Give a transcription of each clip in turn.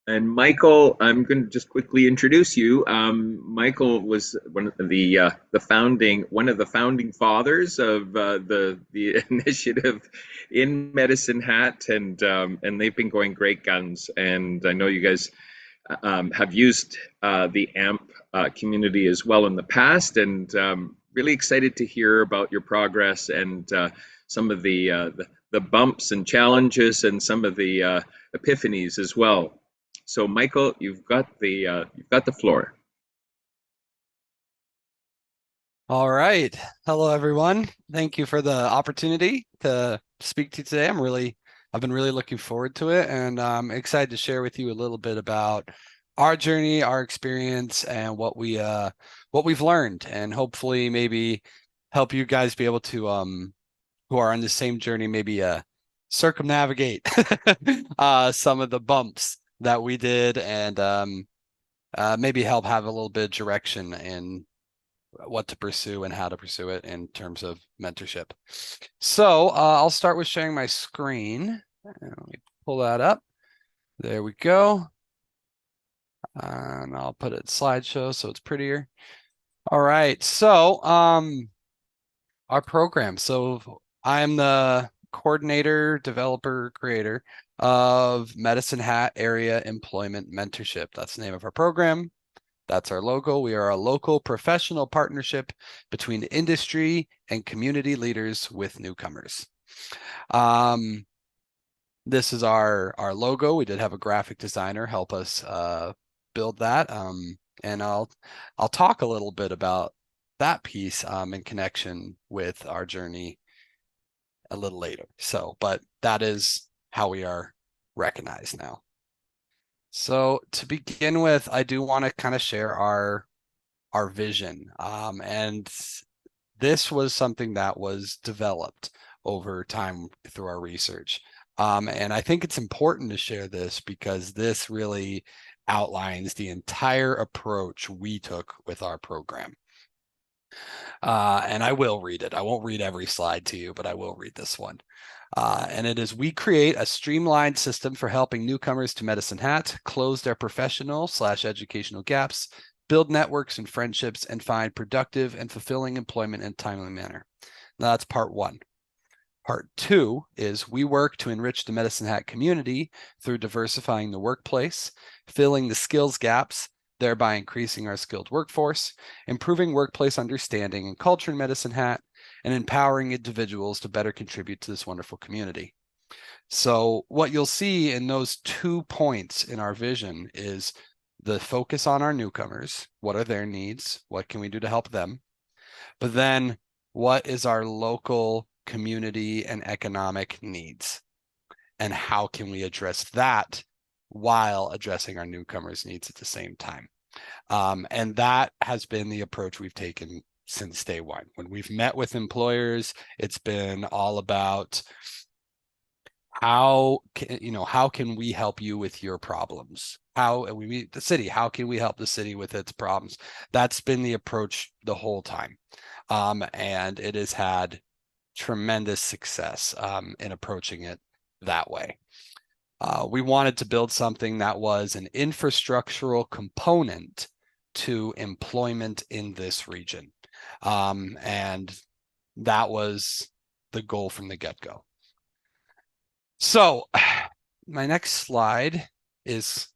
And Michael, I'm going to just quickly introduce you. Michael was one of the founding fathers of the initiative in Medicine Hat, and they've been going great guns. And I know you guys have used the AMP community as well in the past, and really excited to hear about your progress and some of the bumps and challenges and some of the epiphanies as well. So, Michael, you've got the floor. All right. Hello, everyone. Thank you for the opportunity to speak to you today. I've been really looking forward to it, and I'm excited to share with you a little bit about our journey, our experience, and what we've learned, and hopefully maybe help you guys be able to who are on the same journey, maybe circumnavigate some of the bumps that we did, and maybe help have a little bit of direction in what to pursue and how to pursue it in terms of mentorship. So I'll start with sharing my screen. Let me pull that up. There we go. And I'll put it slideshow so it's prettier. All right. So our program. So I'm the coordinator, developer, creator of Medicine Hat Area Employment Mentorship. That's the name of our program. That's our logo. We are a local professional partnership between industry and community leaders with newcomers. This is our logo. We did have a graphic designer help us build that. And I'll talk a little bit about that piece in connection with our journey a little later. So, but that is how we are recognized now. So to begin with, I do want to kind of share our vision. And this was something that was developed over time through our research. And I think it's important to share this because this really outlines the entire approach we took with our program. And I will read it. I won't read every slide to you, but I will read this one. And it is, we create a streamlined system for helping newcomers to Medicine Hat close their professional/educational gaps, build networks and friendships, and find productive and fulfilling employment in a timely manner. Now that's part one. Part two is we work to enrich the Medicine Hat community through diversifying the workplace, filling the skills gaps, thereby increasing our skilled workforce, improving workplace understanding and culture in Medicine Hat, and empowering individuals to better contribute to this wonderful community. So what you'll see in those 2 points in our vision is the focus on our newcomers. What are their needs? What can we do to help them? But then what is our local community and economic needs? And how can we address that while addressing our newcomers' needs at the same time? And that has been the approach we've taken since day one. When we've met with employers, it's been all about how can we help you with your problems? How we meet the city, how can we help the city with its problems? That's been the approach the whole time. And it has had tremendous success in approaching it that way. We wanted to build something that was an infrastructural component to employment in this region. And that was the goal from the get-go. So my next slide is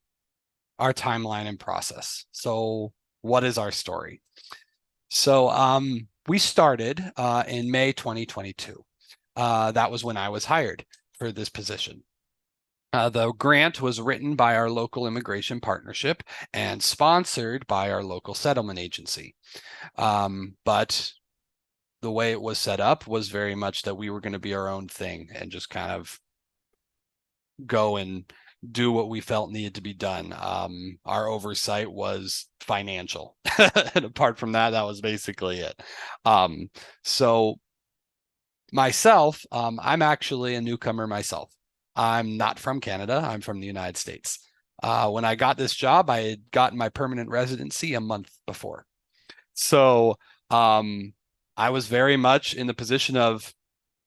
our timeline and process. So what is our story? So we started in May 2022. That was when I was hired for this position. The grant was written by our local immigration partnership and sponsored by our local settlement agency. But the way it was set up was very much that we were going to be our own thing and just kind of go and do what we felt needed to be done. Our oversight was financial. And apart from that, that was basically it. So myself, I'm actually a newcomer myself. I'm not from Canada. I'm from the United States. When I got this job, I had gotten my permanent residency a month before. So I was very much in the position of,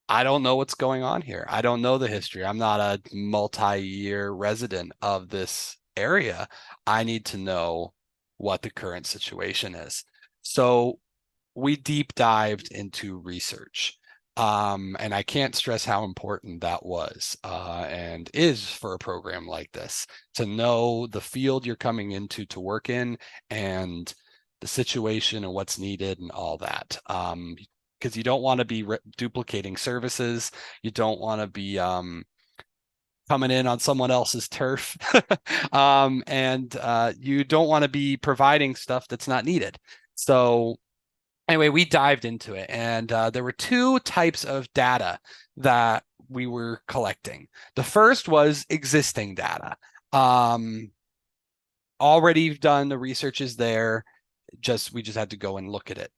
I don't know what's going on here. I don't know the history. I'm not a multi-year resident of this area, I need to know what the current situation is. So we deep dived into research. And I can't stress how important that was and is for a program like this, to know the field you're coming into to work in and the situation and what's needed and all that. Because you don't want to be duplicating services. You don't want to be coming in on someone else's turf. And you don't want to be providing stuff that's not needed. So anyway, we dived into it, and there were two types of data that we were collecting. The first was existing data. Already done, the research is there. We just had to go and look at it.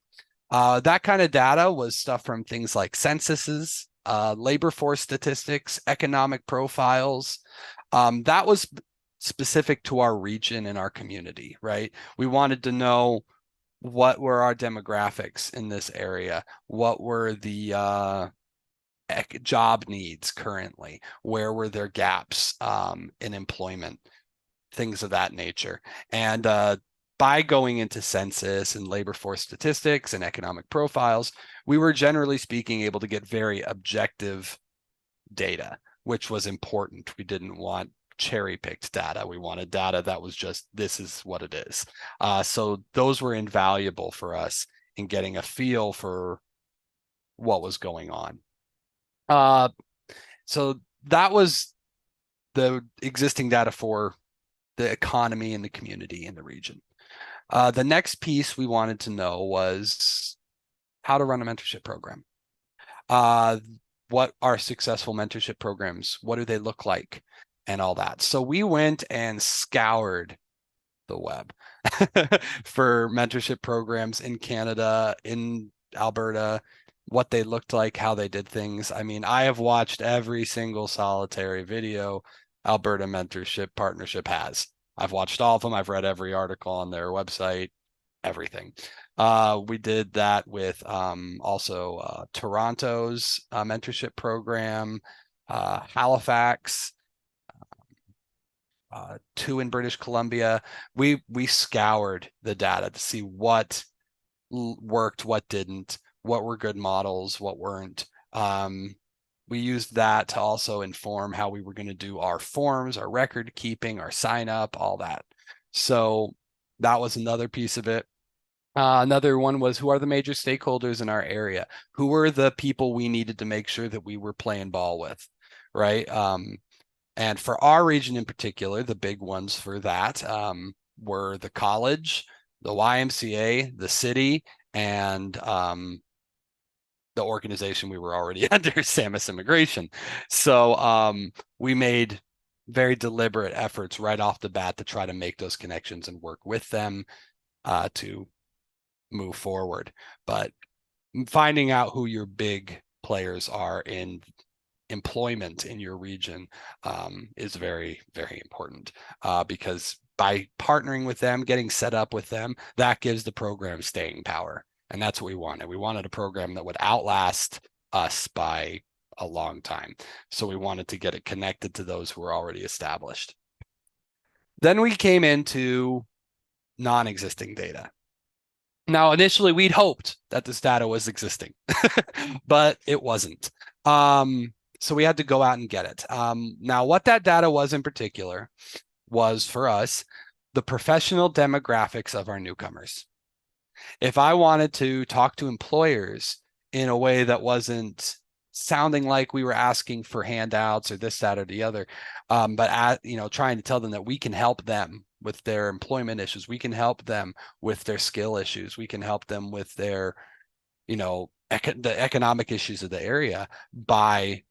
That kind of data was stuff from things like censuses, labor force statistics, economic profiles. That was specific to our region and our community, right? We wanted to know what were our demographics in this area, what were the job needs currently, where were there gaps in employment, things of that nature. And by going into census and labor force statistics and economic profiles, we were generally speaking able to get very objective data, which was important. We didn't want cherry-picked data. We wanted data that was just, this is what it is. So those were invaluable for us in getting a feel for what was going on. So that was the existing data for the economy and the community in the region. The next piece we wanted to know was how to run a mentorship program. What are successful mentorship programs? What do they look like? And all that. So we went and scoured the web for mentorship programs in Canada, in Alberta, what they looked like, how they did things. I mean, I have watched every single solitary video Alberta Mentorship Partnership has. I've watched all of them. I've read every article on their website, everything. We did that with also Toronto's mentorship program, Halifax, two in British Columbia. We scoured the data to see what worked, what didn't, what were good models, what weren't. We used that to also inform how we were going to do our forms, our record keeping, our sign up, all that. So that was another piece of it. Another one was, who are the major stakeholders in our area? Who were the people we needed to make sure that we were playing ball with, right? And for our region in particular, the big ones for that were the college, the YMCA, the city, and the organization we were already under, Saamis Immigration. So we made very deliberate efforts right off the bat to try to make those connections and work with them to move forward. But finding out who your big players are in employment in your region is very, very important because by partnering with them, getting set up with them, that gives the program staying power. And that's what we wanted. We wanted a program that would outlast us by a long time. So we wanted to get it connected to those who were already established. Then we came into non-existing data. Now, initially, we'd hoped that this data was existing, but it wasn't. So we had to go out and get it. Now, what that data was in particular was, for us, the professional demographics of our newcomers. If I wanted to talk to employers in a way that wasn't sounding like we were asking for handouts or this, that, or the other, but trying to tell them that we can help them with their employment issues, we can help them with their skill issues, we can help them with their, the economic issues of the area by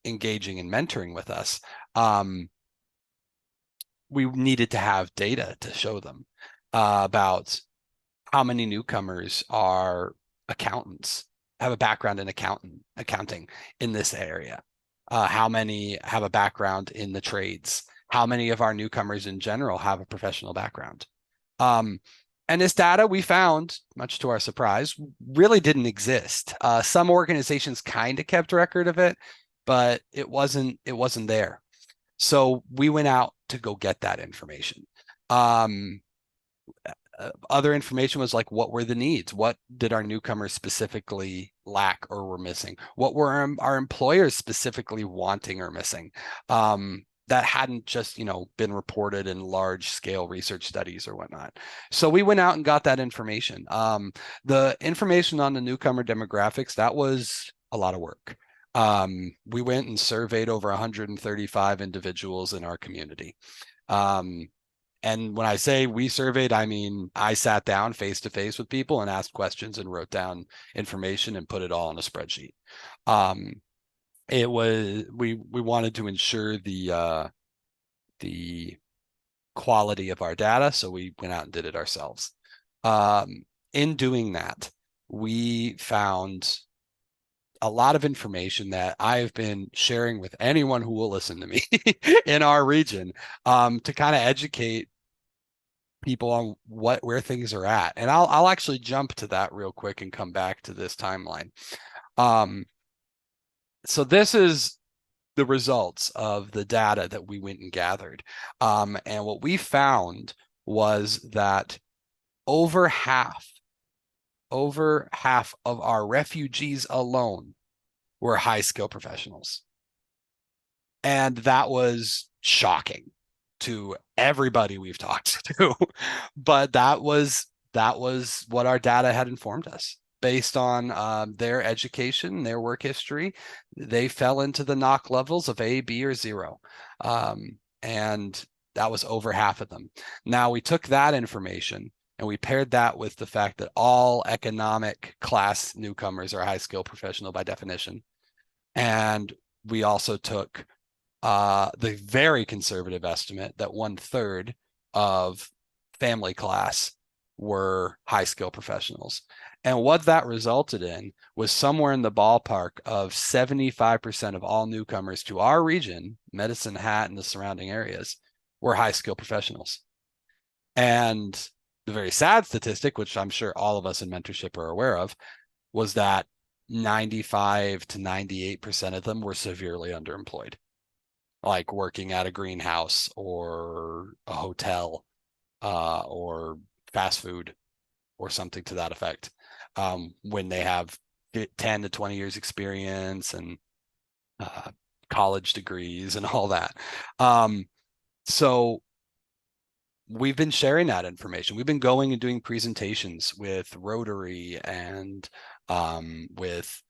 engaging and mentoring with us. We needed to have data to show them about how many newcomers are accountants, have a background in accounting in this area, how many have a background in the trades, how many of our newcomers in general have a professional background. And this data, we found, much to our surprise, really didn't exist. Some organizations kind of kept record of it, but it wasn't there. So we went out to go get that information. Um, Other information was like, what were the needs? What did our newcomers specifically lack or were missing? What were our employers specifically wanting or missing? That hadn't just, been reported in large scale research studies or whatnot. So we went out and got that information. The information on the newcomer demographics, that was a lot of work. We went and surveyed over 135 individuals in our community. And when I say we surveyed, I mean I sat down face to face with people and asked questions and wrote down information and put it all on a spreadsheet. It was we wanted to ensure the quality of our data, so we went out and did it ourselves. In doing that, we found a lot of information that I've been sharing with anyone who will listen to me in our region, to kind of educate people on where things are at. And I'll actually jump to that real quick and come back to this timeline. So this is the results of the data that we went and gathered. And what we found was that over half of our refugees alone were high skill professionals. And that was shocking to everybody we've talked to. But that was what our data had informed us. Based on their education, their work history, they fell into the knock levels of A, B, or 0. And that was over half of them. Now, we took that information and we paired that with the fact that all economic class newcomers are high skill professional by definition. And we also took the very conservative estimate that 1/3 of family class were high skill professionals. And what that resulted in was somewhere in the ballpark of 75% of all newcomers to our region, Medicine Hat and the surrounding areas, were high skill professionals. And the very sad statistic, which I'm sure all of us in mentorship are aware of, was that 95 to 98% of them were severely underemployed, like working at a greenhouse or a hotel, or fast food or something to that effect, when they have 10 to 20 years experience and college degrees and all that. So we've been sharing that information. We've been going and doing presentations with Rotary and with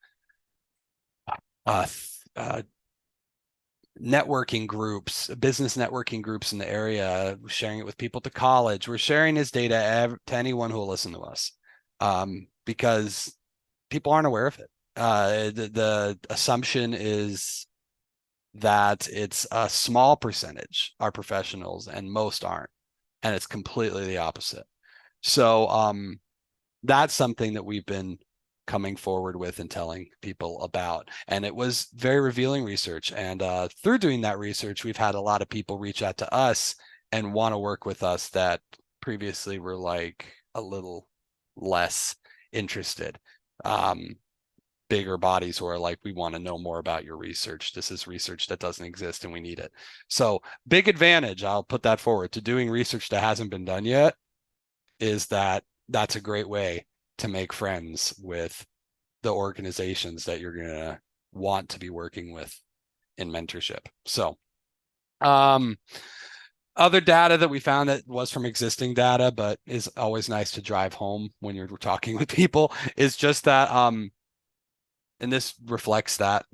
networking groups, business networking groups in the area, sharing it with people to college. We're sharing this data to anyone who will listen to us, because people aren't aware of it. The assumption is that it's a small percentage are professionals and most aren't, and it's completely the opposite. So that's something that we've been coming forward with and telling people about. And it was very revealing research. And through doing that research, we've had a lot of people reach out to us and want to work with us that previously were like a little less interested. Bigger bodies who are like, we want to know more about your research. This is research that doesn't exist and we need it. So big advantage, I'll put that forward, to doing research that hasn't been done yet, is that that's a great way to make friends with the organizations that you're going to want to be working with in mentorship. So other data that we found that was from existing data, but is always nice to drive home when you're talking with people, is just that and this reflects that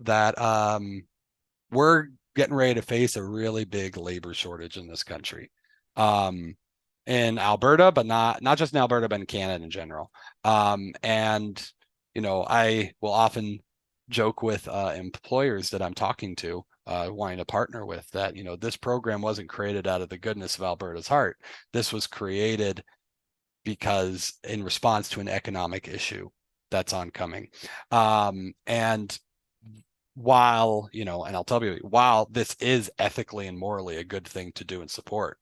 we're getting ready to face a really big labor shortage in this country, in Alberta, but not just in Alberta, but in Canada in general. And I will often joke with employers that I'm talking to, wanting to partner with, that this program wasn't created out of the goodness of Alberta's heart. This was created because in response to an economic issue that's oncoming. And while, and I'll tell you, while this is ethically and morally a good thing to do and support,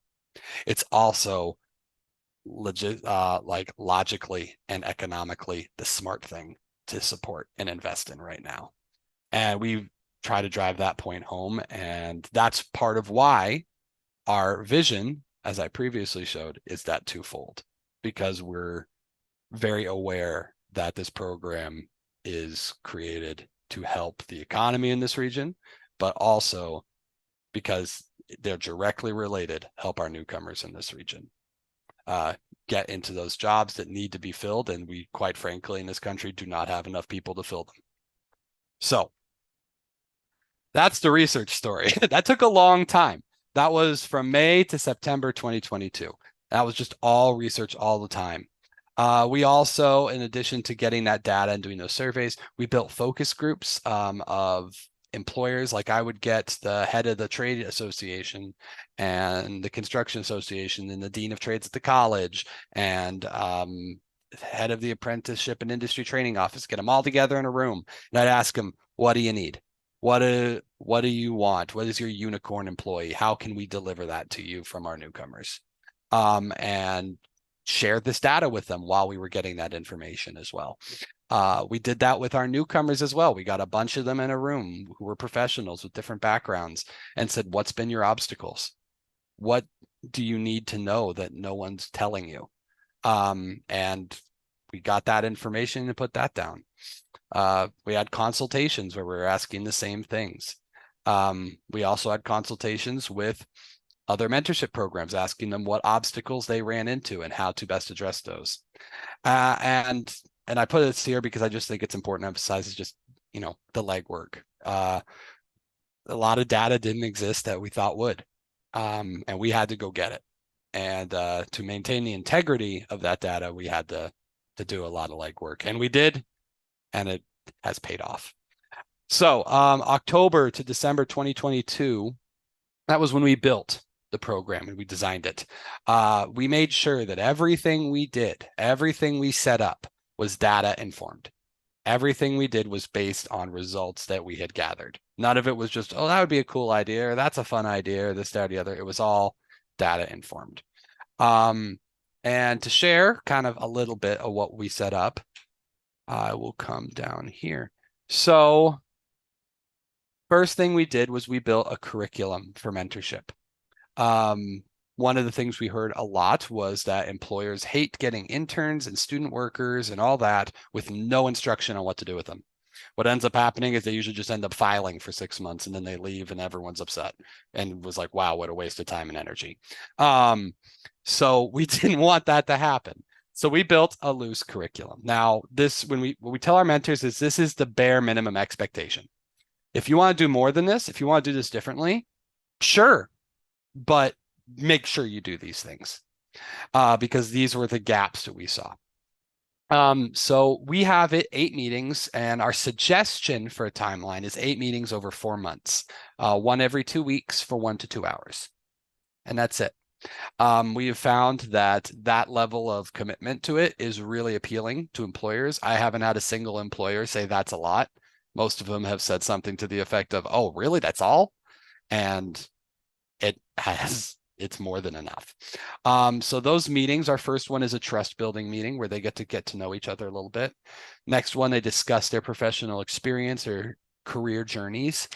it's also like logically and economically the smart thing to support and invest in right now. And we try to drive that point home. And that's part of why Our vision, as I previously showed, is that twofold, because we're very aware that this program is created to help the economy in this region, but also because they're directly related, help our newcomers in this region get into those jobs that need to be filled. And we, quite frankly, in this country do not have enough people to fill them. So that's the research story. That took a long time. That was from May to September 2022. That was just all research all the time. We also, in addition to getting that data and doing those surveys, we built focus groups of employers. Like I would get the head of the trade association and the construction association and the dean of trades at the college and head of the apprenticeship and industry training office, get them all together in a room. And I'd ask them, what do you need? What do you want? What is your unicorn employee? How can we deliver that to you from our newcomers? And share this data with them while we were getting that information as well. We did that with our newcomers as well. We got a bunch of them in a room who were professionals with different backgrounds and said, what's been your obstacles? What do you need to know that no one's telling you? And we got that information and put that down. We had consultations where we were asking the same things. We also had consultations with other mentorship programs, asking them what obstacles they ran into and how to best address those. And I put this here because I just think it's important to emphasize is just, the legwork. A lot of data didn't exist that we thought would, and we had to go get it. And to maintain the integrity of that data, we had to do a lot of legwork, and we did, and it has paid off. So October to December 2022, that was when we built the program and we designed it. We made sure that everything we did, everything we set up was data informed. Everything we did was based on results that we had gathered. None of it was just, oh, that would be a cool idea, or that's a fun idea, or this, that, or the other. It was all data informed. And to share kind of a little bit of what we set up, I will come down here. So first thing we did was we built a curriculum for mentorship. One of the things we heard a lot was that employers hate getting interns and student workers and all that with no instruction on what to do with them. What ends up happening is they usually just end up filing for 6 months and then they leave and everyone's upset and was like, wow, what a waste of time and energy. So we didn't want that to happen. So we built a loose curriculum. Now, what we tell our mentors is this is the bare minimum expectation. If you want to do more than this, if you want to do this differently, sure, but make sure you do these things because these were the gaps that we saw. So we have 8 meetings, and our suggestion for a timeline is 8 meetings over 4 months, 1 every 2 weeks for 1 to 2 hours. And that's it. We have found that level of commitment to it is really appealing to employers. I haven't had a single employer say that's a lot. Most of them have said something to the effect of, oh, really? That's all? And it's more than enough. So those meetings, our first one is a trust building meeting where they get to know each other a little bit. Next one, they discuss their professional experience or career journeys.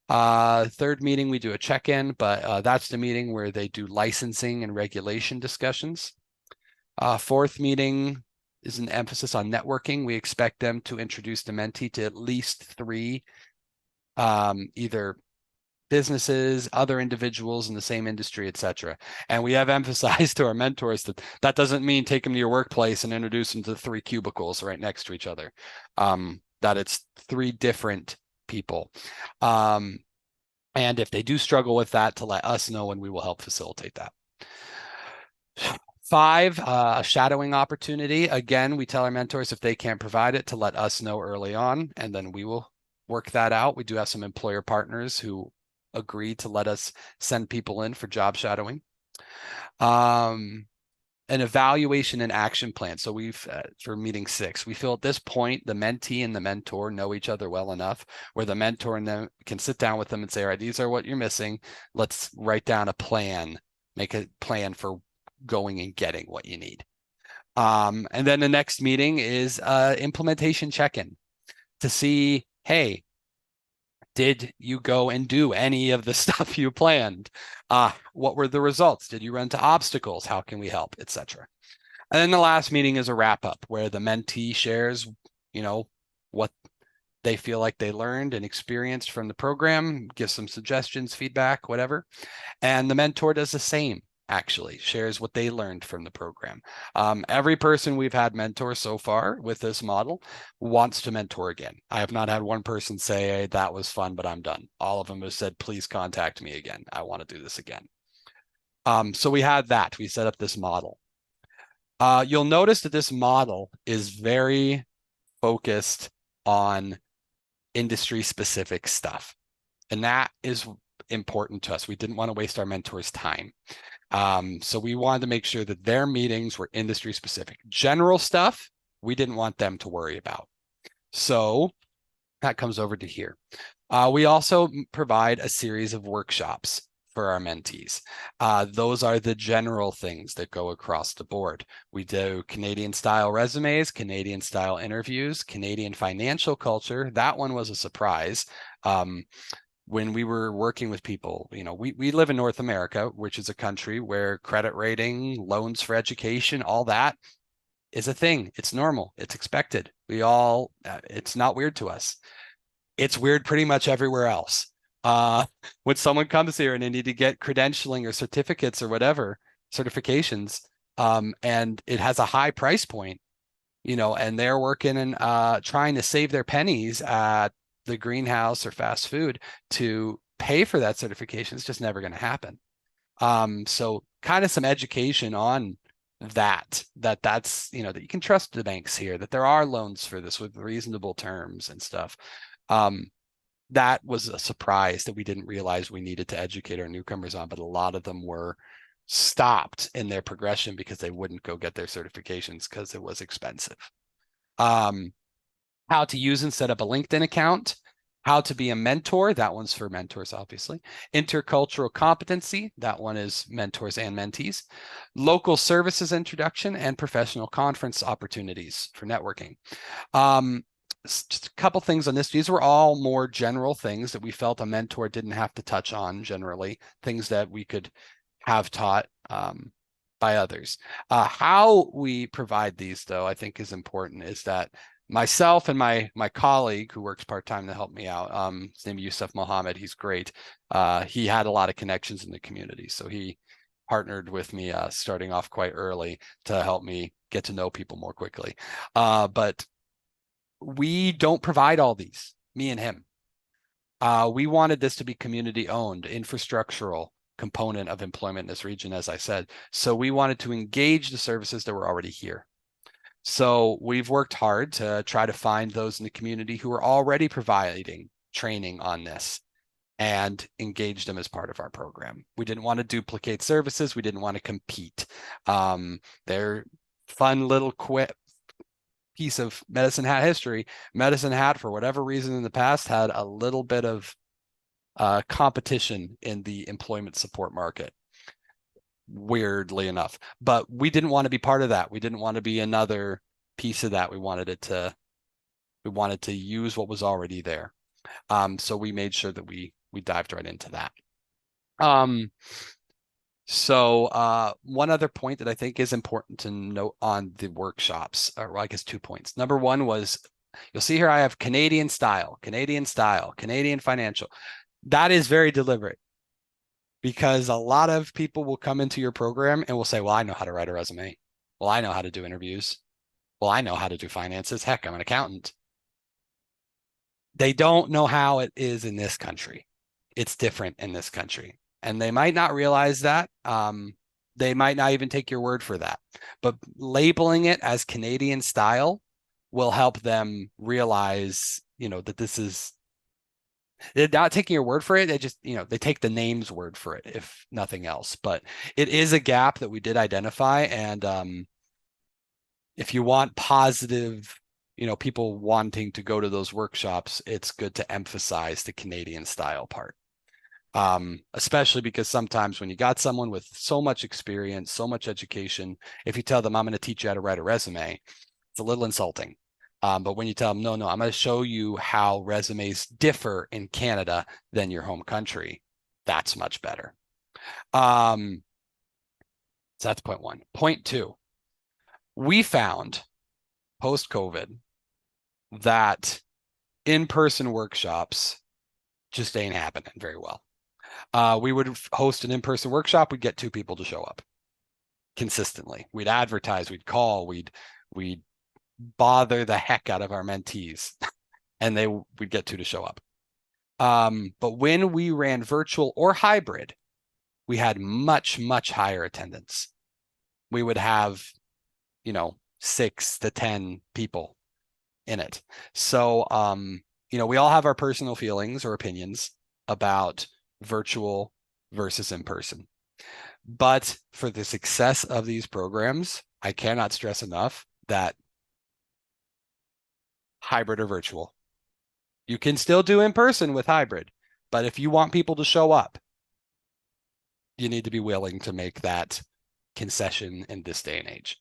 Third meeting, we do a check-in, but that's the meeting where they do licensing and regulation discussions. Fourth meeting is an emphasis on networking. We expect them to introduce the mentee to at least 3 either businesses, other individuals in the same industry, etc. And we have emphasized to our mentors that doesn't mean take them to your workplace and introduce them to 3 cubicles right next to each other. That it's 3 different people. And if they do struggle with that, to let us know and we will help facilitate that. 5, a shadowing opportunity. Again, we tell our mentors if they can't provide it to let us know early on, and then we will work that out. We do have some employer partners who agree to let us send people in for job shadowing. An evaluation and action plan. So we've, for meeting 6, we feel at this point, the mentee and the mentor know each other well enough where the mentor and them can sit down with them and say, all right, these are what you're missing. Let's write down a plan, make a plan for going and getting what you need. And then the next meeting is implementation check-in to see, hey, Did you go and do any of the stuff you planned? What were the results? Did you run into obstacles? How can we help, etc.? And then the last meeting is a wrap up where the mentee shares, what they feel like they learned and experienced from the program, gives some suggestions, feedback, whatever. And the mentor does the same, actually, shares what they learned from the program. Every person we've had mentor so far with this model wants to mentor again. I have not had one person say, hey, that was fun, but I'm done. All of them have said, please contact me again. I want to do this again. So we had that. We set up this model. You'll notice that this model is very focused on industry specific stuff. And that is important to us. We didn't want to waste our mentors' time. So we wanted to make sure that their meetings were industry specific. General stuff, we didn't want them to worry about. So that comes over to here. We also provide a series of workshops for our mentees. Those are the general things that go across the board. We do Canadian style resumes, Canadian style interviews, Canadian financial culture. That one was a surprise. When we were working with people, we live in North America, which is a country where credit rating, loans for education, all that is a thing. It's normal. It's expected. It's not weird to us. It's weird pretty much everywhere else. When someone comes here and they need to get credentialing or certificates or whatever, certifications, and it has a high price point, and they're working and trying to save their pennies at the greenhouse or fast food to pay for that certification, it's just never going to happen. So kind of some education on that's, that you can trust the banks here, that there are loans for this with reasonable terms and stuff. That was a surprise that we didn't realize we needed to educate our newcomers on, but a lot of them were stopped in their progression because they wouldn't go get their certifications because it was expensive. How to use and set up a LinkedIn account, how to be a mentor, that one's for mentors, obviously. Intercultural competency, that one is mentors and mentees. Local services introduction and professional conference opportunities for networking. Just a couple things on this. These were all more general things that we felt a mentor didn't have to touch on generally, things that we could have taught by others. How we provide these, though, I think is important, is that myself and my colleague who works part-time to help me out, his name is Yusuf Mohammed, he's great. He had a lot of connections in the community, so he partnered with me starting off quite early to help me get to know people more quickly. But we don't provide all these, me and him. We wanted this to be community owned, infrastructural component of employment in this region, as I said. So we wanted to engage the services that were already here. So we've worked hard to try to find those in the community who are already providing training on this and engage them as part of our program. We didn't want to duplicate services. We didn't want to compete. They're fun little piece of Medicine Hat history. Medicine Hat, for whatever reason in the past, had a little bit of competition in the employment support market, weirdly enough. But we didn't want to be part of that. We didn't want to be another piece of that. We wanted to use what was already there. So we made sure that we dived right into that. So one other point that I think is important to note on the workshops, or I guess 2 points. Number one was, you'll see here I have Canadian style, Canadian financial. That is very deliberate, because a lot of people will come into your program and will say, well, I know how to write a resume. Well, I know how to do interviews. Well, I know how to do finances. Heck, I'm an accountant. They don't know how it is in this country. It's different in this country. And they might not realize that. They might not even take your word for that. But labeling it as Canadian style will help them realize, that this is, they're not taking your word for it. They just, they take the name's word for it, if nothing else. But it is a gap that we did identify. And if you want positive, people wanting to go to those workshops, it's good to emphasize the Canadian style part. Especially because sometimes when you got someone with so much experience, so much education, if you tell them I'm going to teach you how to write a resume, it's a little insulting. But when you tell them, no, I'm going to show you how resumes differ in Canada than your home country, that's much better. So that's point one. Point two, we found post-COVID that in-person workshops just ain't happening very well. We would host an in-person workshop, we'd get 2 people to show up consistently. We'd advertise, we'd call, we'd bother the heck out of our mentees, and we'd get 2 to show up. But when we ran virtual or hybrid, we had much, much higher attendance. We would have, 6 to 10 people in it. So, we all have our personal feelings or opinions about virtual versus in person. But for the success of these programs, I cannot stress enough that hybrid or virtual. You can still do in person with hybrid, but if you want people to show up, you need to be willing to make that concession in this day and age.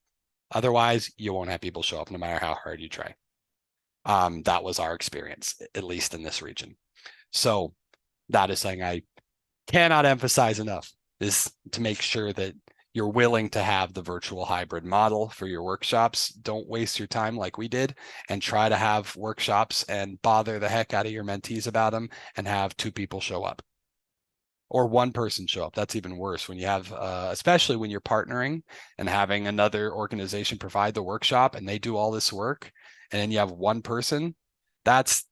Otherwise, you won't have people show up no matter how hard you try. That was our experience, at least in this region. So that is something I cannot emphasize enough, is to make sure that you're willing to have the virtual hybrid model for your workshops. Don't waste your time like we did, and try to have workshops and bother the heck out of your mentees about them and have 2 people show up. Or 1 person show up. That's even worse when you have, especially when you're partnering and having another organization provide the workshop and they do all this work, and then you have 1 person. That's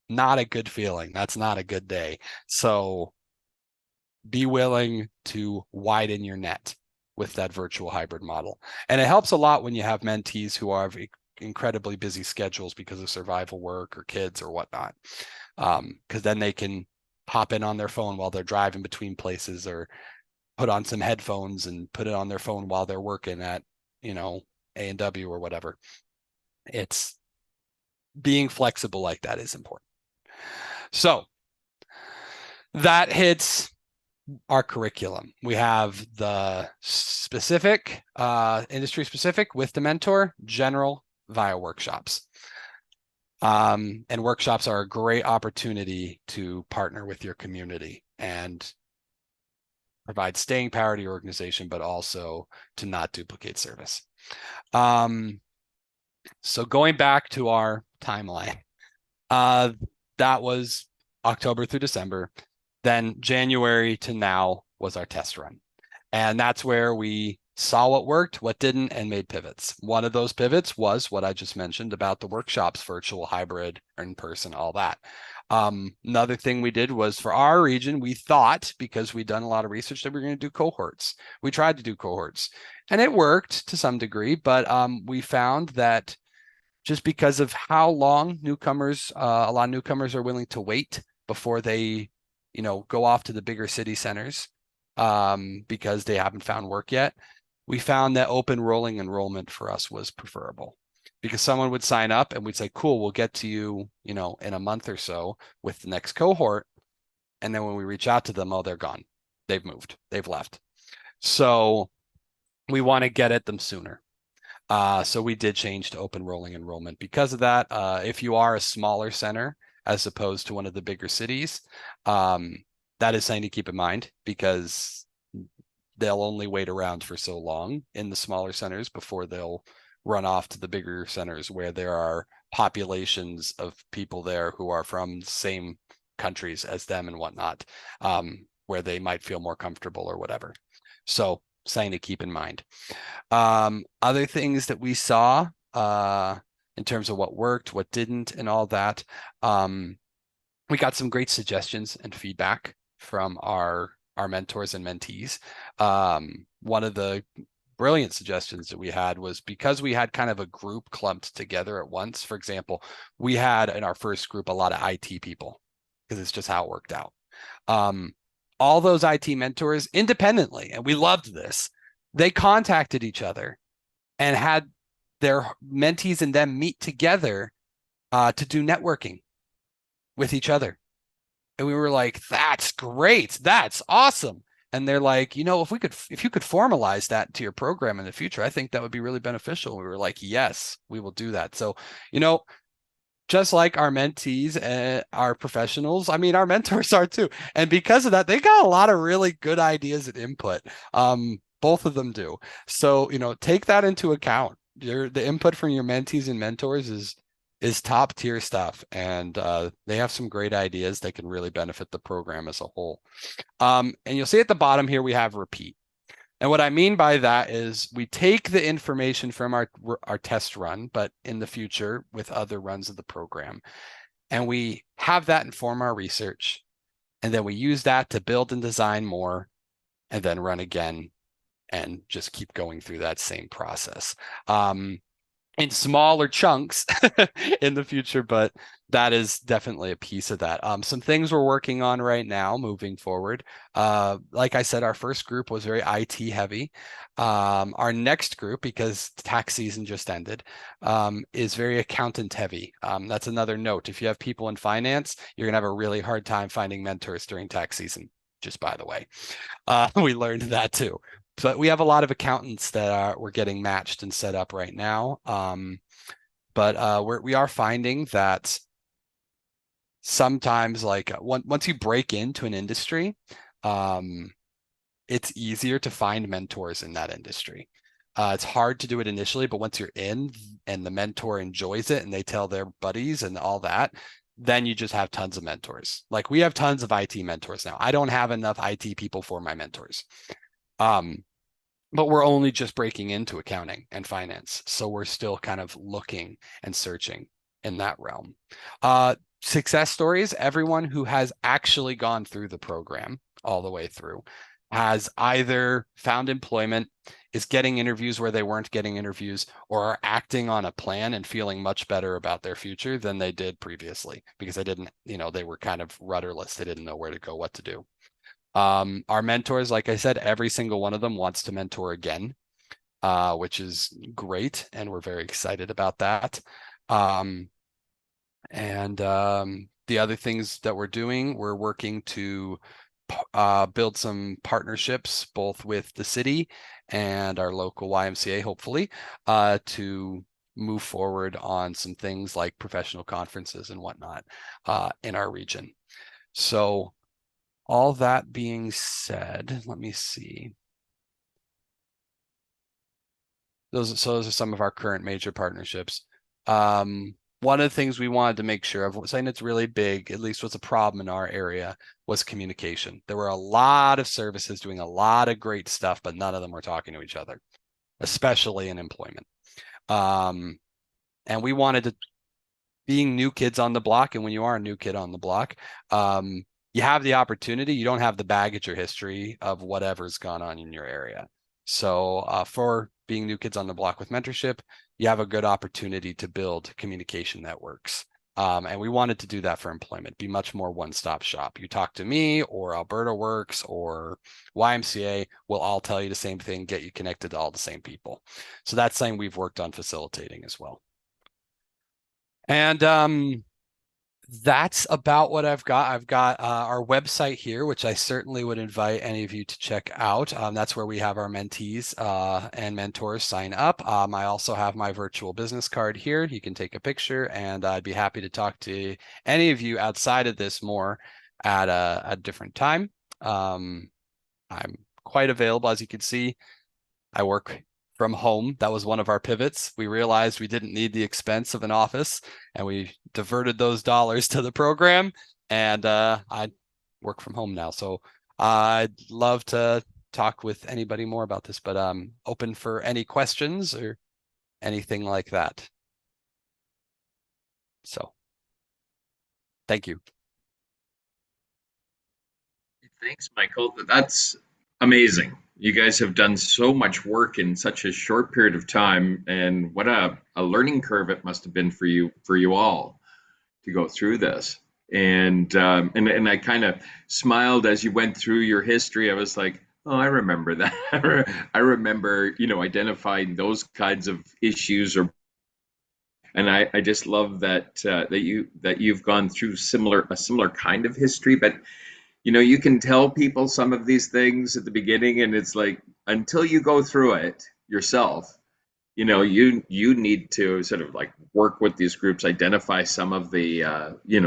not a good feeling. That's not a good day. So be willing to widen your net with that virtual hybrid model. And it helps a lot when you have mentees who have incredibly busy schedules because of survival work or kids or whatnot. Because then they can hop in on their phone while they're driving between places, or put on some headphones and put it on their phone while they're working at, A&W or whatever. It's being flexible like that is important. So that hits our curriculum. We have the specific, industry specific with the mentor, general via workshops. And workshops are a great opportunity to partner with your community and provide staying power to your organization, but also to not duplicate service. So going back to our timeline, that was October through December. Then January to now was our test run. And that's where we saw what worked, what didn't, and made pivots. One of those pivots was what I just mentioned about the workshops, virtual, hybrid, in person, all that. Another thing we did was, for our region, we thought, because we'd done a lot of research, that we were going to do cohorts. We tried to do cohorts, and it worked to some degree, but we found that just because of how long newcomers, a lot of newcomers are willing to wait before they, go off to the bigger city centers, because they haven't found work yet. We found that open rolling enrollment for us was preferable, because someone would sign up and we'd say, cool, we'll get to you, in a month or so with the next cohort. And then when we reach out to them, oh, they're gone. They've moved. They've left. So we want to get at them sooner. So we did change to open rolling enrollment because of that. If you are a smaller center as opposed to one of the bigger cities, that is something to keep in mind, because they'll only wait around for so long in the smaller centers before they'll run off to the bigger centers where there are populations of people there who are from the same countries as them and whatnot, where they might feel more comfortable or whatever. So something to keep in mind. Other things that we saw in terms of what worked, what didn't, and all that, we got some great suggestions and feedback from our mentors and mentees. One of the brilliant suggestions that we had was, because we had kind of a group clumped together at once. For example, we had in our first group a lot of IT people, because it's just how it worked out. All those IT mentors independently, and we loved this, they contacted each other and had their mentees and them meet together to do networking with each other. And we were like, that's great. That's awesome. And they're like, if you could formalize that to your program in the future, I think that would be really beneficial. We were like, yes, we will do that. So, just like our mentees are professionals. I mean, our mentors are too. And because of that, they got a lot of really good ideas and input. Both of them do. So, take that into account. The input from your mentees and mentors is top tier stuff, and they have some great ideas that can really benefit the program as a whole. And you'll see at the bottom here we have repeat. And what I mean by that is we take the information from our test run, but in the future with other runs of the program, and we have that inform our research, and then we use that to build and design more, and then run again, and just keep going through that same process. In smaller chunks in the future, but that is definitely a piece of that. Some things we're working on right now moving forward. Like I said, our first group was very IT heavy. Our next group, because tax season just ended, is very accountant heavy. That's another note. If you have people in finance, you're going to have a really hard time finding mentors during tax season, just by the way. We learned that too. But we have a lot of accountants that we're getting matched and set up right now. But we are finding that sometimes, like once you break into an industry, it's easier to find mentors in that industry. It's hard to do it initially, but once you're in and the mentor enjoys it and they tell their buddies and all that, then you just have tons of mentors. Like we have tons of IT mentors now. I don't have enough IT people for my mentors. But we're only just breaking into accounting and finance. So we're still kind of looking and searching in that realm. Success stories, everyone who has actually gone through the program all the way through has either found employment, is getting interviews where they weren't getting interviews, or are acting on a plan and feeling much better about their future than they did previously because they were kind of rudderless. They didn't know where to go, what to do. Our mentors, like I said, every single one of them wants to mentor again, which is great, and we're very excited about that. And the other things that we're doing, we're working to build some partnerships both with the city and our local YMCA, hopefully, to move forward on some things like professional conferences and whatnot in our region. So all that being said, let me see. Those are some of our current major partnerships. One of the things we wanted to make sure of, saying it's really big, at least was a problem in our area, was communication. There were a lot of services doing a lot of great stuff, but none of them were talking to each other, especially in employment. And we wanted to, being new kids on the block, and when you are a new kid on the block, you have the opportunity, you don't have the baggage or history of whatever's gone on in your area. So for being new kids on the block with mentorship, you have a good opportunity to build communication networks. And we wanted to do that for employment, be much more one-stop shop. You talk to me or Alberta Works or YMCA, we'll all tell you the same thing, get you connected to all the same people. So that's something we've worked on facilitating as well. And that's about what I've got. I've got our website here, which I certainly would invite any of you to check out. That's where we have our mentees and mentors sign up. I also have my virtual business card here. You can take a picture, and I'd be happy to talk to any of you outside of this more at a different time. I'm quite available. As you can see, I work from home. That was one of our pivots. We realized we didn't need the expense of an office, and we diverted those dollars to the program, and I work from home now. So I'd love to talk with anybody more about this, but I'm open for any questions or anything like that. So thank you. Thanks, Michael. That's amazing. You guys have done so much work in such a short period of time, and what a learning curve it must have been for you all to go through this. And I kind of smiled as you went through your history. I was like, oh, I remember that. I remember, identifying those kinds of issues, and I just love that you've gone through a similar kind of history, but you can tell people some of these things at the beginning, and it's like until you go through it yourself, you need to sort of like work with these groups, identify some of the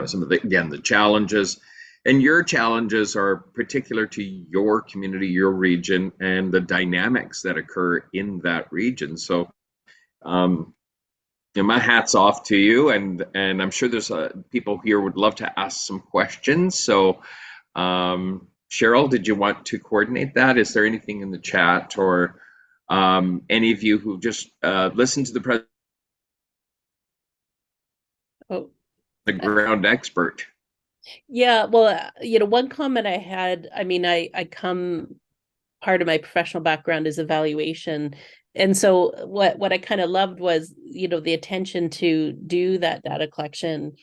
some of the, again, the challenges, and your challenges are particular to your community, your region, and the dynamics that occur in that region. So um, my hat's off to you, and I'm sure there's people here would love to ask some questions. So Cheryl, did you want to coordinate that? Is there anything in the chat, or any of you who just listened to Oh, the ground expert? yeah. Well, one comment I had, I mean, I come, part of my professional background is evaluation. And so what I kind of loved was, the attention to do that data collection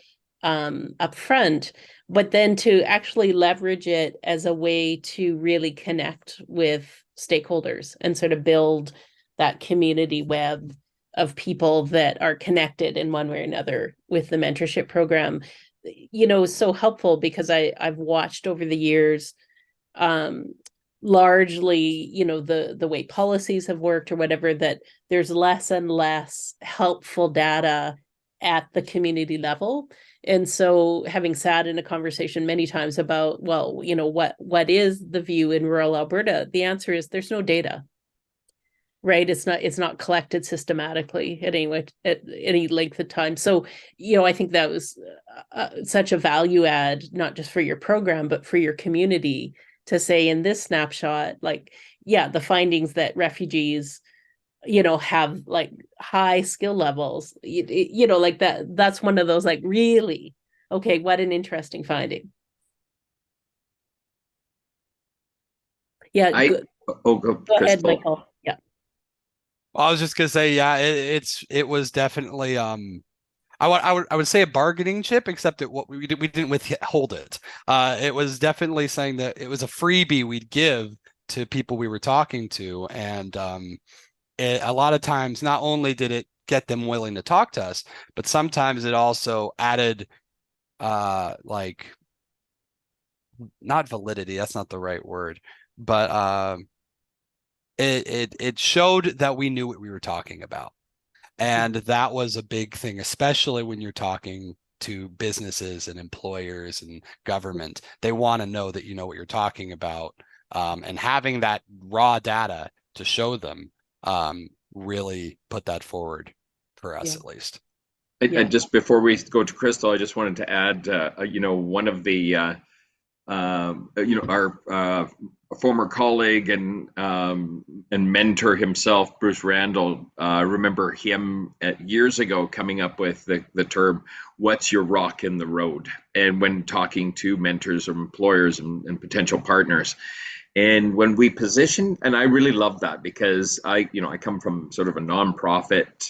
up front, but then to actually leverage it as a way to really connect with stakeholders and sort of build that community web of people that are connected in one way or another with the mentorship program. So helpful because I've watched over the years, um, largely, the way policies have worked or whatever, that there's less and less helpful data at the community level. And so having sat in a conversation many times about, well, what is the view in rural Alberta? The answer is there's no data, right? It's not collected systematically at any length of time. So, I think that was such a value add, not just for your program, but for your community, to say in this snapshot, like, yeah, the findings that refugees, have like high skill levels, like that's one of those, like, really, okay, what an interesting finding. Yeah, I good. Oh, Go ahead, Crystal. Michael. Yeah. I was just gonna say, yeah, it was definitely I would say a bargaining chip, except that what we didn't withhold it. It was definitely saying that it was a freebie we'd give to people we were talking to, and a lot of times, not only did it get them willing to talk to us, but sometimes it also added like, not validity, that's not the right word, but it showed that we knew what we were talking about. And that was a big thing, especially when you're talking to businesses and employers and government. They want to know that you know what you're talking about. And having that raw data to show them really put that forward for us, Yeah. at least. I just, before we go to Crystal, I just wanted to add, one of the our former colleague and mentor himself, Bruce Randall. Remember him years ago coming up with the term "What's your rock in the road?" and when talking to mentors or employers and potential partners. And when we position, and I really love that because I come from sort of a nonprofit,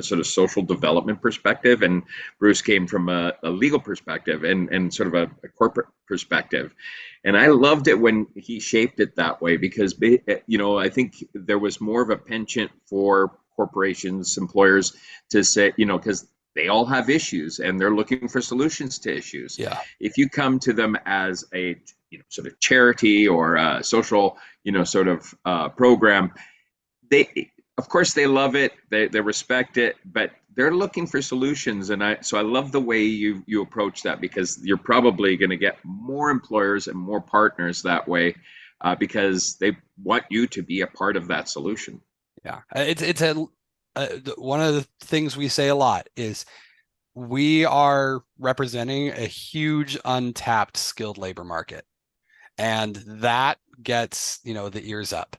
sort of social development perspective, and Bruce came from a legal perspective and sort of a corporate perspective. And I loved it when he shaped it that way because, I think there was more of a penchant for corporations, employers to say, because they all have issues and they're looking for solutions to issues. Yeah. If you come to them as a sort of charity or a social, sort of program, they, of course, they love it, they respect it, but they're looking for solutions. And I love the way you approach that because you're probably going to get more employers and more partners that way because they want you to be a part of that solution. Yeah. It's one of the things we say a lot is we are representing a huge untapped skilled labor market. And that gets, the ears up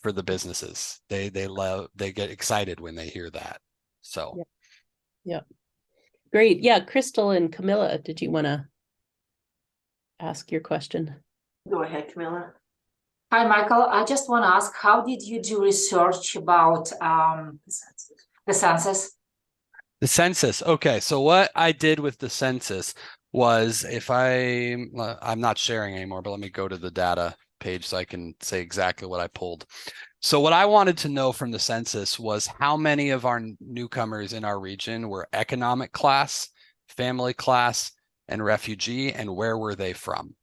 for the businesses. They get excited when they hear that. So Yeah. Great. Yeah, Crystal and Camilla, did you want to ask your question? Go ahead, Camilla. Hi, Michael. I just want to ask, how did you do research about the census? The census. Okay, so what I did with the census was, I'm not sharing anymore, but let me go to the data page so I can say exactly what I pulled. So what I wanted to know from the census was how many of our newcomers in our region were economic class, family class, and refugee, and where were they from?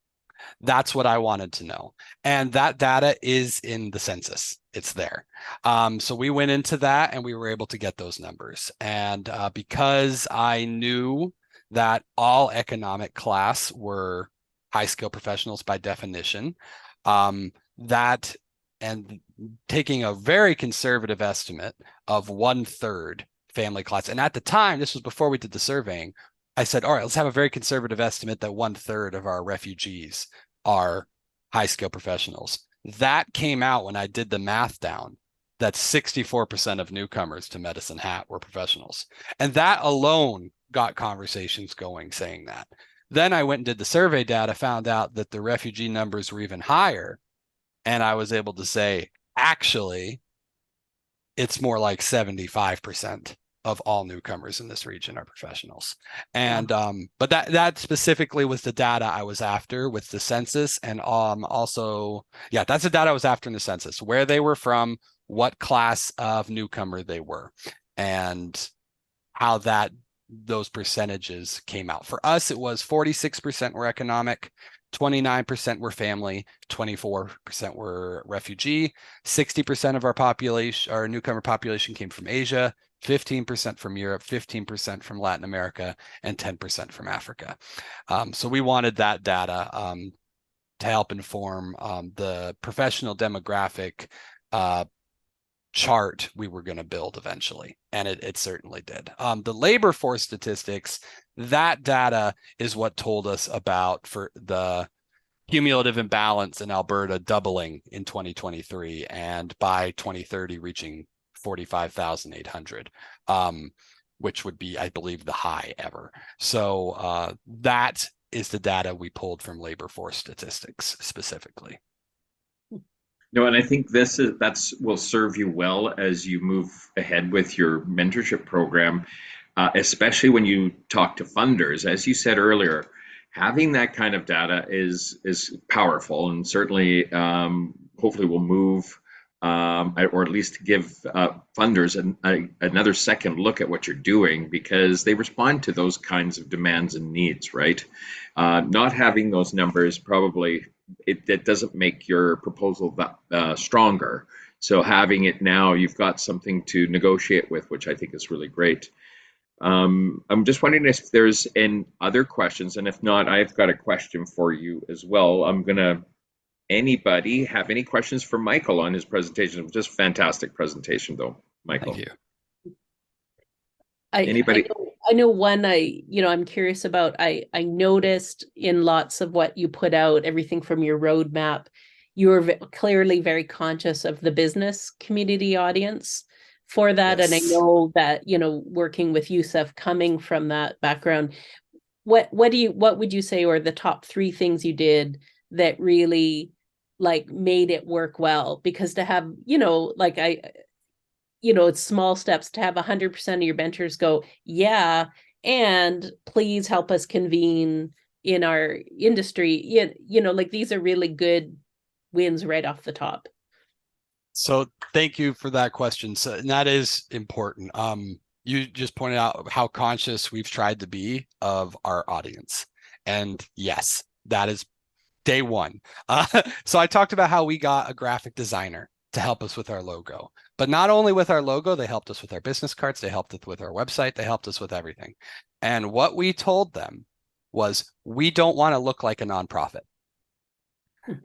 That's what I wanted to know. And that data is in the census. It's there. So we went into that and we were able to get those numbers. And because I knew that all economic class were high skill professionals by definition, that and taking a very conservative estimate of 1/3 family class. And at the time, this was before we did the surveying, I said, all right, let's have a very conservative estimate that 1/3 of our refugees are high skill professionals. That came out when I did the math down, that 64% of newcomers to Medicine Hat were professionals. And that alone got conversations going saying that. Then I went and did the survey data, found out that the refugee numbers were even higher. And I was able to say, actually, it's more like 75% of all newcomers in this region are professionals. And but that specifically was the data I was after with the census. And also, yeah, that's the data I was after in the census, where they were from, what class of newcomer they were, and how those percentages came out. For us, it was 46% were economic, 29% were family, 24% were refugee, 60% of our population, our newcomer population, came from Asia, 15% from Europe, 15% from Latin America, and 10% from Africa. So we wanted that data to help inform the professional demographic chart we were going to build eventually, and it certainly did. The labor force statistics, that data is what told us about for the cumulative imbalance in Alberta doubling in 2023, and by 2030 reaching 45,800, which would be, I believe, the high ever. So that is the data we pulled from labor force statistics specifically. No, and I think that's will serve you well as you move ahead with your mentorship program, especially when you talk to funders. As you said earlier, having that kind of data is powerful, and certainly hopefully will move or at least give funders another second look at what you're doing, because they respond to those kinds of demands and needs, right? Not having those numbers probably it doesn't make your proposal that stronger. So having it now, you've got something to negotiate with, which I think is really great. I'm just wondering if there's any other questions, and if not, I've got a question for you as well. Anybody have any questions for Michael on his presentation? Just fantastic presentation though, Michael. Thank you. Anybody? I know one I'm curious about. I noticed in lots of what you put out, everything from your roadmap, you were clearly very conscious of the business community audience for that. Yes. And I know that, working with Yusuf, coming from that background, what would you say are the top 3 things you did that really made it work well? Because to have, it's small steps to have 100% of your mentors go, yeah, and please help us convene in our industry. These are really good wins right off the top. So thank you for that question. So, and that is important. You just pointed out how conscious we've tried to be of our audience. And yes, that is day one. So I talked about how we got a graphic designer to help us with our logo, but not only with our logo, they helped us with our business cards, they helped us with our website, they helped us with everything. And what we told them was, we don't want to look like a nonprofit.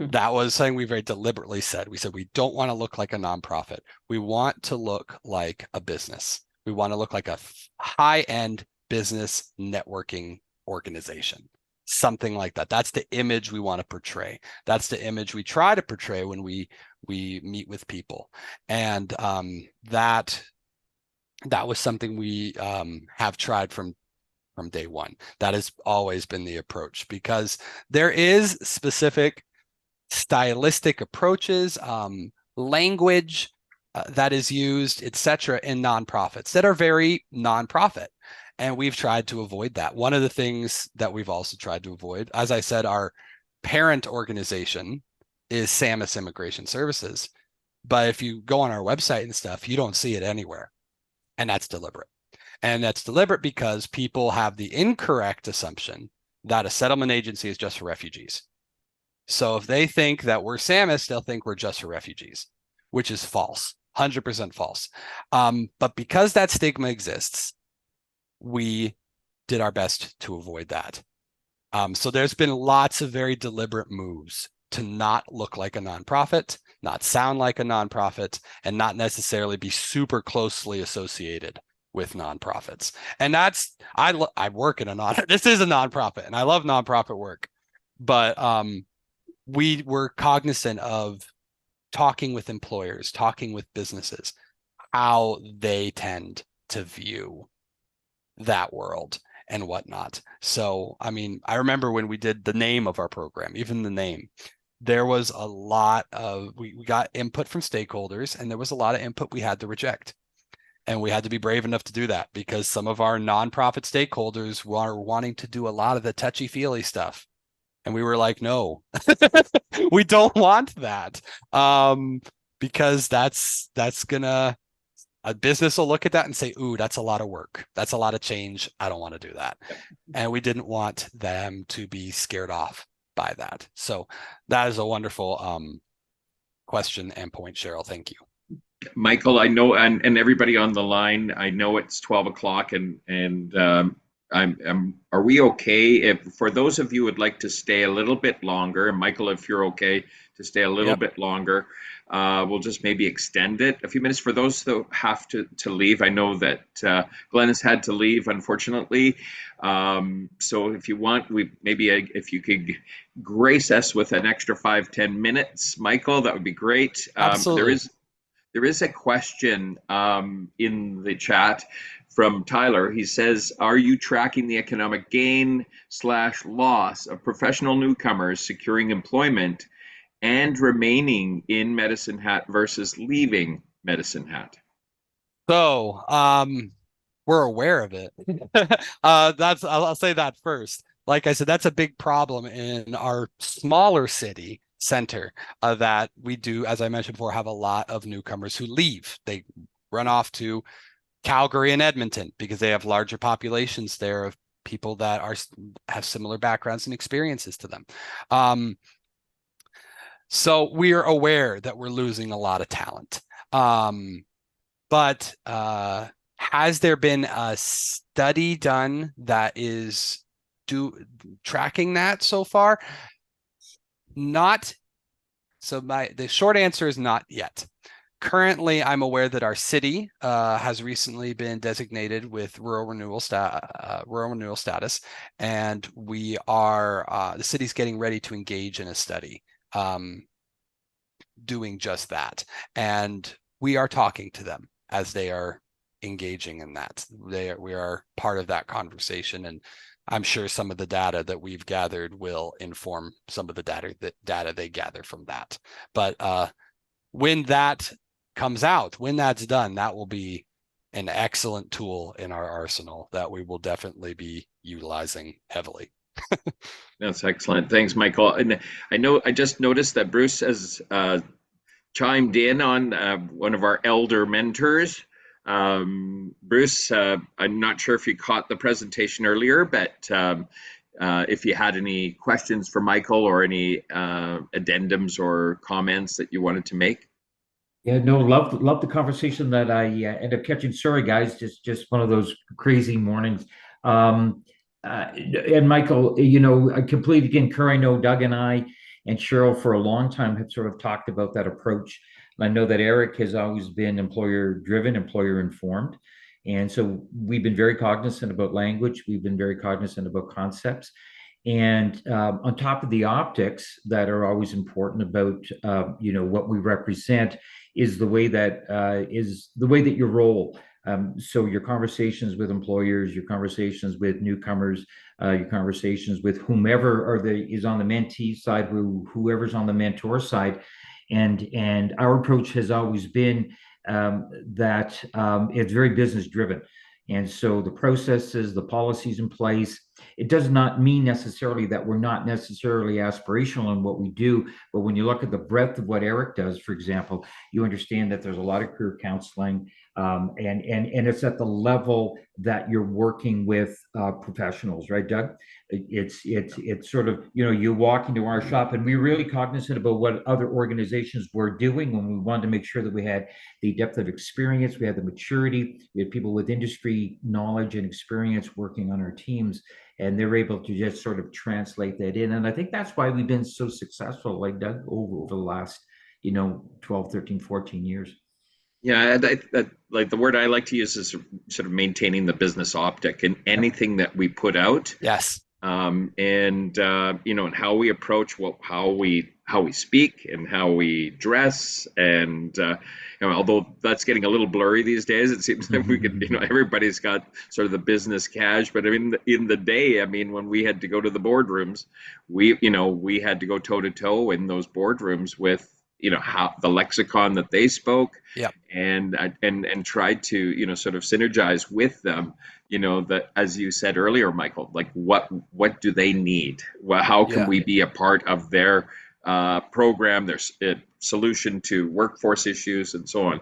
That was something we very deliberately said. We said, we don't want to look like a nonprofit. We want to look like a business. We want to look like a high-end business networking organization. Something like that. That's the image we want to portray. That's the image we try to portray when we meet with people. And that was something we have tried from day one. That has always been the approach, because there is specific stylistic approaches, language that is used, etc., in nonprofits that are very nonprofit. And we've tried to avoid that. One of the things that we've also tried to avoid, as I said, our parent organization is Saamis Immigration Services. But if you go on our website and stuff, you don't see it anywhere. And that's deliberate. And that's deliberate because people have the incorrect assumption that a settlement agency is just for refugees. So if they think that we're Saamis, they'll think we're just for refugees, which is false, 100% false. But because that stigma exists, we did our best to avoid that. So there's been lots of very deliberate moves to not look like a nonprofit, not sound like a nonprofit, and not necessarily be super closely associated with nonprofits. And that's, I work in a this is a nonprofit, and I love nonprofit work, but we were cognizant of talking with employers, talking with businesses, how they tend to view that world and whatnot. So, I mean, I remember when we did the name of our program, even the name, there was a lot of, we got input from stakeholders, and there was a lot of input we had to reject. And we had to be brave enough to do that because some of our nonprofit stakeholders were wanting to do a lot of the touchy-feely stuff. And we were like, no, we don't want that. Because that's gonna, a business will look at that and say, ooh, that's a lot of work. That's a lot of change. I don't want to do that. And we didn't want them to be scared off by that. So that is a wonderful question and point, Cheryl. Thank you. Michael, I know, and everybody on the line, I know it's 12 o'clock, and are we okay if, for those of you who would like to stay a little bit longer, and Michael, if you're okay to stay a little bit longer, we'll just maybe extend it a few minutes. For those that have to leave, I know that Glenn has had to leave, unfortunately. So if you want, if you could grace us with an extra 5-10 minutes, Michael, that would be great. Absolutely. There is a question in the chat from Tyler. He says, are you tracking the economic gain/loss of professional newcomers securing employment and remaining in Medicine Hat versus leaving Medicine Hat? So we're aware of it. I'll say that first. Like I said, that's a big problem in our smaller city center, that we do, as I mentioned before, have a lot of newcomers who leave. They run off to Calgary and Edmonton because they have larger populations there of people that have similar backgrounds and experiences to them. So we're aware that we're losing a lot of talent. But has there been a study done that is tracking that so far? Not. So the short answer is not yet. Currently, I'm aware that our city has recently been designated with rural renewal status, and we are the city's getting ready to engage in a study doing just that. And we are talking to them as they are engaging in that. We are part of that conversation, and I'm sure some of the data that we've gathered will inform some of the data they gather from that. But when that comes out, when that's done, that will be an excellent tool in our arsenal that we will definitely be utilizing heavily. That's excellent. Thanks, Michael. And I just noticed that Bruce has chimed in on one of our elder mentors. Bruce, I'm not sure if you caught the presentation earlier, but if you had any questions for Michael or any addendums or comments that you wanted to make. Yeah, no, love the conversation that I ended up catching. Sorry, guys, just one of those crazy mornings. And Michael, I completely concur. I know Doug and I and Cheryl for a long time have sort of talked about that approach. I know that Eric has always been employer-driven, employer-informed. And so we've been very cognizant about language. We've been very cognizant about concepts. And on top of the optics that are always important about, what we represent is the way that you roll. So your conversations with employers, your conversations with newcomers, your conversations with whomever is on the mentee side, whoever's on the mentor side. And our approach has always been that it's very business driven. And so the processes, the policies in place, It does not mean necessarily that we're not necessarily aspirational in what we do, but when you look at the breadth of what Eric does, for example, you understand that there's a lot of career counseling, and it's at the level that you're working with professionals, right, Doug? It's sort of, you walk into our shop, and we're really cognizant about what other organizations were doing when we wanted to make sure that we had the depth of experience, we had the maturity, we had people with industry knowledge and experience working on our teams, and they're able to just sort of translate that in. And I think that's why we've been so successful, like Doug, over the last 12, 13, 14 years. Yeah, and like the word I like to use is sort of maintaining the business optic in anything that we put out. Yes. And how we approach how we speak and how we dress, and although that's getting a little blurry these days, it seems like we could, everybody's got sort of the business cash, but I mean, in the day, I mean, when we had to go to the boardrooms, we had to go toe to toe in those boardrooms with how the lexicon that they spoke. Yep. And tried to sort of synergize with them, that, as you said earlier, Michael, like what do they need? Well, how can we be a part of their program, their solution to workforce issues, and so on.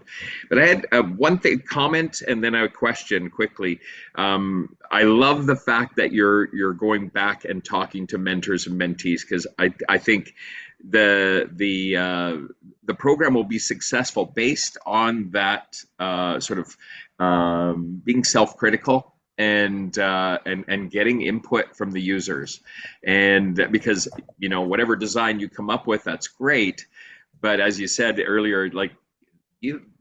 But I had one comment and then a question quickly. I love the fact that you're going back and talking to mentors and mentees, because I think the program will be successful based on that sort of being self-critical and getting input from the users. And because whatever design you come up with, that's great, but as you said earlier, like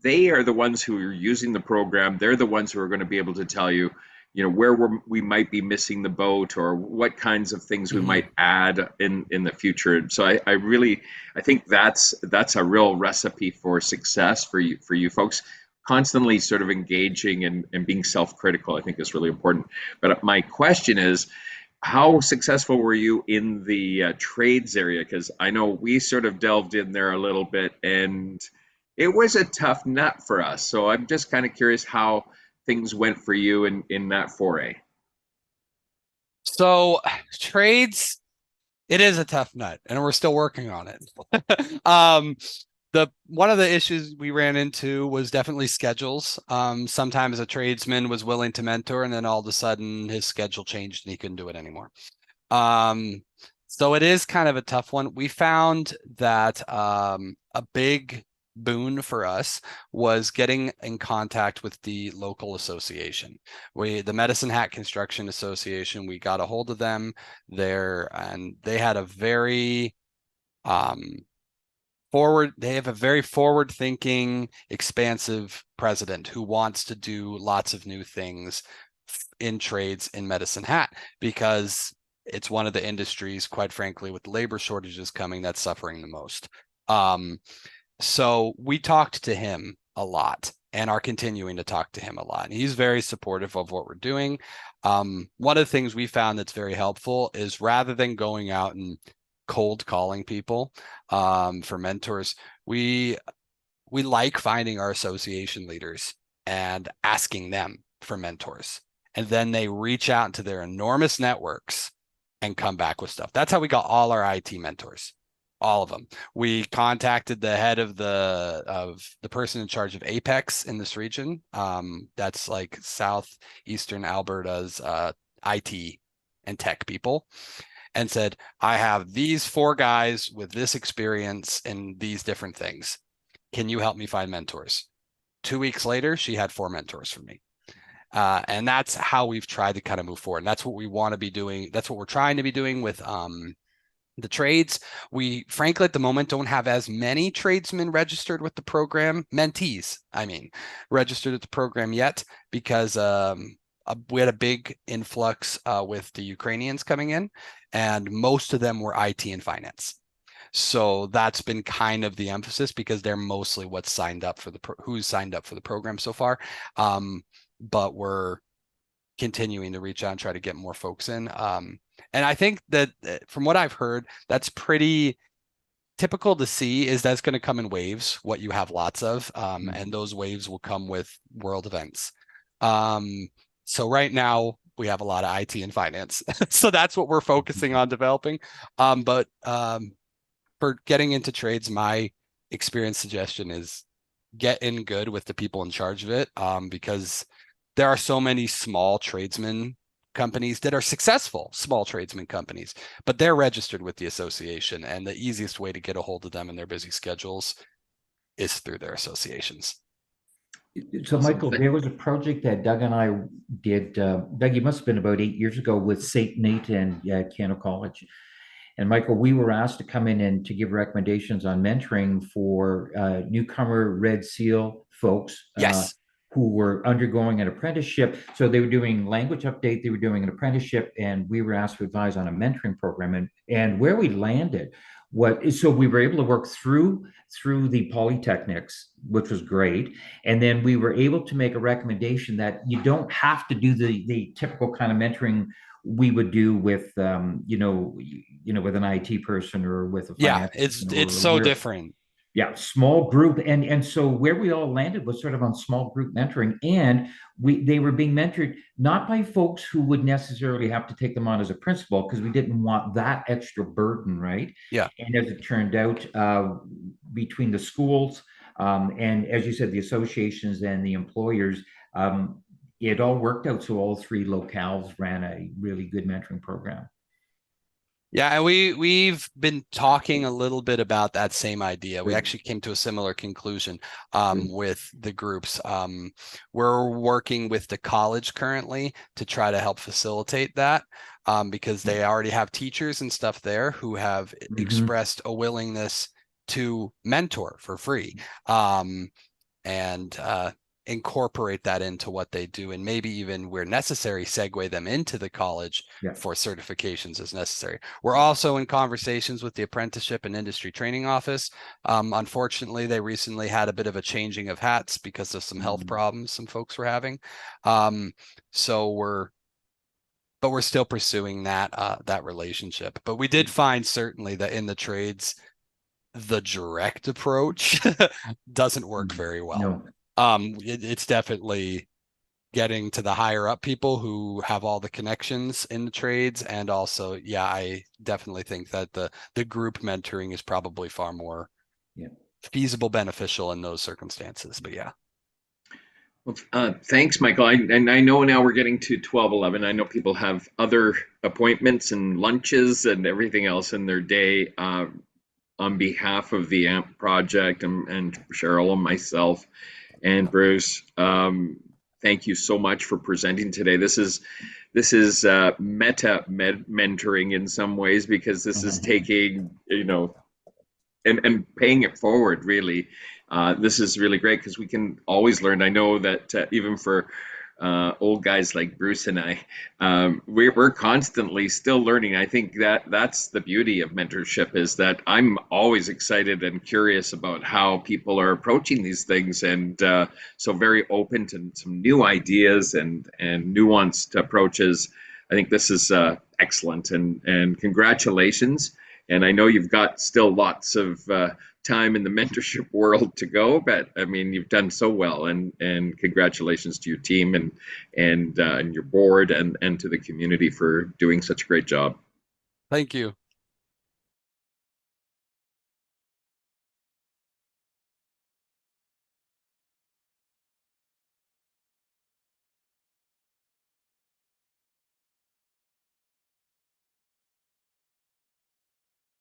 they are the ones who are using the program. They're the ones who are going to be able to tell you where we might be missing the boat, or what kinds of things we might add in the future. So I think that's a real recipe for success for you folks. Constantly sort of engaging and being self-critical, I think, is really important. But my question is, how successful were you in the trades area? Because I know we sort of delved in there a little bit, and it was a tough nut for us. So I'm just kind of curious how things went for you in that foray. So trades, it is a tough nut, and we're still working on it. One of the issues we ran into was definitely schedules. Sometimes a tradesman was willing to mentor, and then all of a sudden his schedule changed and he couldn't do it anymore. So it is kind of a tough one. We found that a big boon for us was getting in contact with the local association. The Medicine Hat Construction Association, we got a hold of them there, and they had a very forward thinking, expansive president who wants to do lots of new things in trades in Medicine Hat, because it's one of the industries, quite frankly, with labor shortages coming, that's suffering the most. So we talked to him a lot and are continuing to talk to him a lot. And he's very supportive of what we're doing. One of the things we found that's very helpful is, rather than going out and cold calling people for mentors, we like finding our association leaders and asking them for mentors. And then they reach out into their enormous networks and come back with stuff. That's how we got all our IT mentors. All of them. We contacted the head of the person in charge of Apex in this region. That's like southeastern Alberta's IT and tech people, and said, I have these 4 guys with this experience in these different things. Can you help me find mentors? 2 weeks later, she had 4 mentors for me. And that's how we've tried to kind of move forward. And that's what we want to be doing. That's what we're trying to be doing with the trades. We frankly at the moment don't have as many tradesmen registered with the program, mentees, registered at the program yet, because we had a big influx with the Ukrainians coming in, and most of them were IT and finance. So that's been kind of the emphasis, because they're mostly what's signed up for who's signed up for the program so far. But we're continuing to reach out and try to get more folks in. And I think that from what I've heard, that's pretty typical to see, is that's going to come in waves, what you have lots of, and those waves will come with world events. So right now we have a lot of IT and finance. So that's what we're focusing on developing. But for getting into trades, my experience suggestion is get in good with the people in charge of it, because there are so many small tradesmen companies that are successful small tradesman companies, but they're registered with the association, and the easiest way to get a hold of them in their busy schedules is through their associations. So, Michael, there was a project that Doug and I did. Doug, you must have been about 8 years ago with St. Nate and Cano College. And Michael, we were asked to come in and to give recommendations on mentoring for newcomer Red Seal folks. Yes. Who were undergoing an apprenticeship. So they were doing language update, they were doing an apprenticeship, and we were asked to advise on a mentoring program. And where we landed, so we were able to work through the polytechnics, which was great. And then we were able to make a recommendation that you don't have to do the typical kind of mentoring we would do with with an IT person or with a finance person, it's so different. Yeah, small group, and so where we all landed was sort of on small group mentoring, and they were being mentored not by folks who would necessarily have to take them on as a principal, because we didn't want that extra burden, right? Yeah. And as it turned out, between the schools and, as you said, the associations and the employers, it all worked out. So all three locales ran a really good mentoring program. Yeah, and we've been talking a little bit about that same idea. We actually came to a similar conclusion with the groups. We're working with the college currently to try to help facilitate that, because they already have teachers and stuff there who have expressed a willingness to mentor for free, and incorporate that into what they do, and maybe even where necessary segue them into the college for certifications as necessary. We're also in conversations with the apprenticeship and industry training office. Unfortunately, they recently had a bit of a changing of hats because of some health problems some folks were having. So we're still pursuing that relationship. But we did find certainly that in the trades, the direct approach doesn't work very well. No. It's definitely getting to the higher up people who have all the connections in the trades. And also, I definitely think that the group mentoring is probably far more feasible, beneficial in those circumstances. But Well, thanks, Michael. And I know now we're getting to 12:11. I know people have other appointments and lunches and everything else in their day. On behalf of the AMP project and Cheryl and myself and Bruce, thank you so much for presenting today. This is mentoring in some ways, because this is taking, and paying it forward, really. This is really great because we can always learn. I know that even for old guys like Bruce and I, we're constantly still learning. I think that's the beauty of mentorship, is that I'm always excited and curious about how people are approaching these things, and so very open to some new ideas and nuanced approaches. I think this is excellent, and congratulations. And I know you've got still lots of time in the mentorship world to go, but I mean, you've done so well, and congratulations to your team and your board and to the community for doing such a great job. Thank you.